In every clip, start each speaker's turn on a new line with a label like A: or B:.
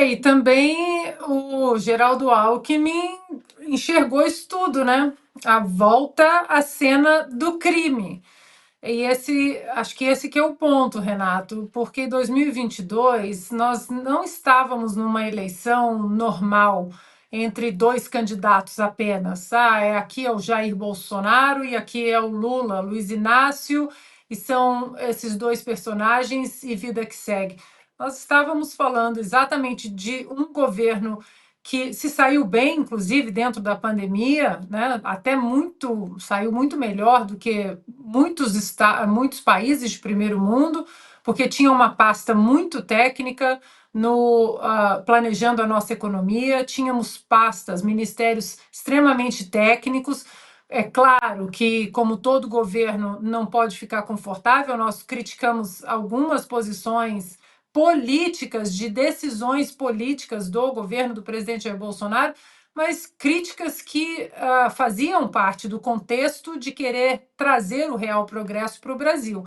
A: E também o Geraldo Alckmin enxergou isso tudo, né? A volta à cena do crime. E acho que esse que é o ponto, Renato, porque em 2022 nós não estávamos numa eleição normal entre dois candidatos apenas. Aqui é o Jair Bolsonaro e aqui é o Lula, Luiz Inácio, e são esses dois personagens e vida que segue. Nós estávamos falando exatamente de um governo que se saiu bem, inclusive dentro da pandemia, né? Até saiu muito melhor do que muitos países de primeiro mundo, porque tinha uma pasta muito técnica no planejando a nossa economia, tínhamos pastas, ministérios extremamente técnicos. É claro que, como todo governo, não pode ficar confortável, nós criticamos algumas posições políticas, de decisões políticas do governo do presidente Jair Bolsonaro, mas críticas que faziam parte do contexto de querer trazer o real progresso para o Brasil.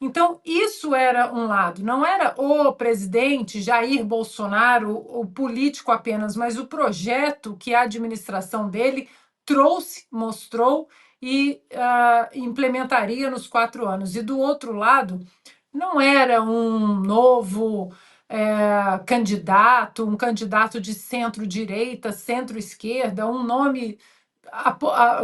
A: Então, isso era um lado, não era o presidente Jair Bolsonaro, o político apenas, mas o projeto que a administração dele trouxe, mostrou e implementaria nos 4 anos. E do outro lado, não era um novo candidato, um candidato de centro-direita, centro-esquerda, um nome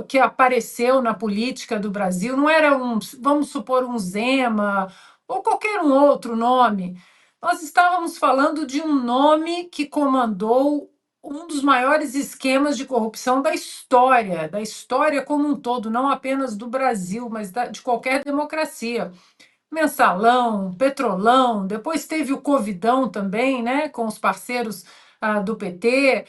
A: que apareceu na política do Brasil, não era vamos supor, um Zema ou qualquer um outro nome. Nós estávamos falando de um nome que comandou um dos maiores esquemas de corrupção da história como um todo, não apenas do Brasil, mas de qualquer democracia. Mensalão, Petrolão, depois teve o Covidão também, né, com os parceiros do PT.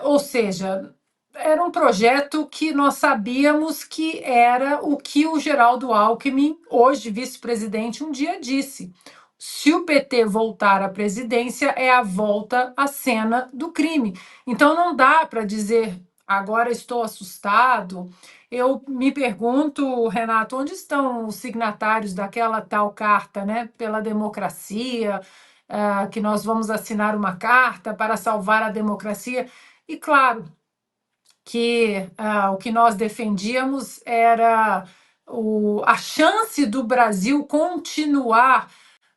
A: Ou seja, era um projeto que nós sabíamos que era o que o Geraldo Alckmin, hoje vice-presidente, um dia disse. Se o PT voltar à presidência, é a volta à cena do crime. Então não dá para dizer agora estou assustado. Eu me pergunto, Renato, onde estão os signatários daquela tal carta, né, pela democracia, que nós vamos assinar uma carta para salvar a democracia? E claro que o que nós defendíamos era a chance do Brasil continuar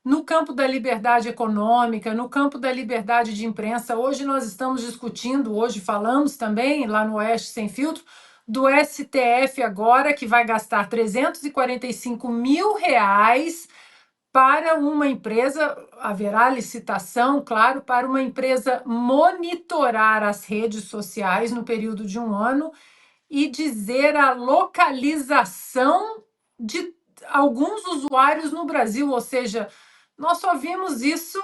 A: no campo da liberdade econômica, no campo da liberdade de imprensa. Hoje nós estamos discutindo, hoje falamos também, lá no Oeste Sem Filtro, do STF agora, que vai gastar 345 mil reais para uma empresa, haverá licitação, claro, para uma empresa monitorar as redes sociais no período de um ano e dizer a localização de alguns usuários no Brasil, ou seja, nós só vimos isso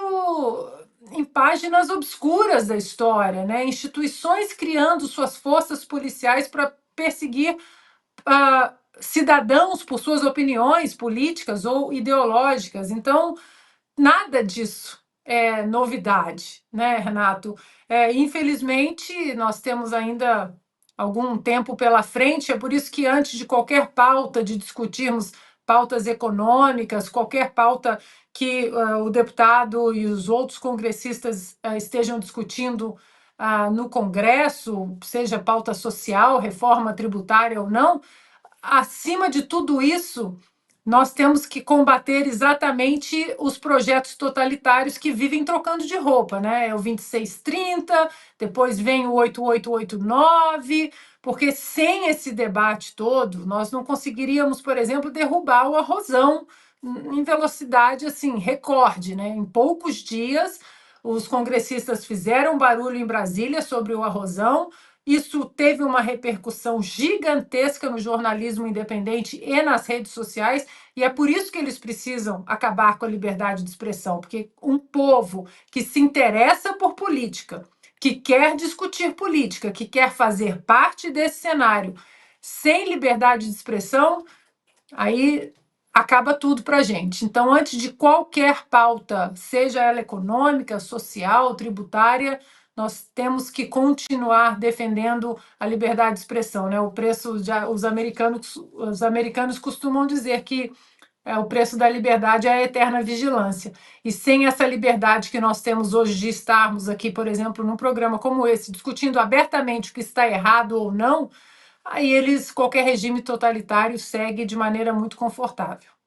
A: em páginas obscuras da história, né? Instituições criando suas forças policiais para perseguir cidadãos por suas opiniões políticas ou ideológicas. Então, nada disso é novidade, né, Renato? Infelizmente, nós temos ainda algum tempo pela frente, é por isso que antes de qualquer pauta, de discutirmos pautas econômicas, qualquer pauta que o deputado e os outros congressistas estejam discutindo no Congresso, seja pauta social, reforma tributária ou não, acima de tudo isso, nós temos que combater exatamente os projetos totalitários que vivem trocando de roupa, né? É o 2630, depois vem o 8889, porque sem esse debate todo, nós não conseguiríamos, por exemplo, derrubar o Arrozão em velocidade assim recorde, né? Em poucos dias, os congressistas fizeram barulho em Brasília sobre o Arrozão. Isso teve uma repercussão gigantesca no jornalismo independente e nas redes sociais, e é por isso que eles precisam acabar com a liberdade de expressão, porque um povo que se interessa por política, que quer discutir política, que quer fazer parte desse cenário, sem liberdade de expressão, aí acaba tudo para a gente. Então, antes de qualquer pauta, seja ela econômica, social, tributária, nós temos que continuar defendendo a liberdade de expressão, né? Os americanos costumam dizer que O preço da liberdade é a eterna vigilância. E sem essa liberdade que nós temos hoje de estarmos aqui, por exemplo, num programa como esse, discutindo abertamente o que está errado ou não, aí qualquer regime totalitário segue de maneira muito confortável.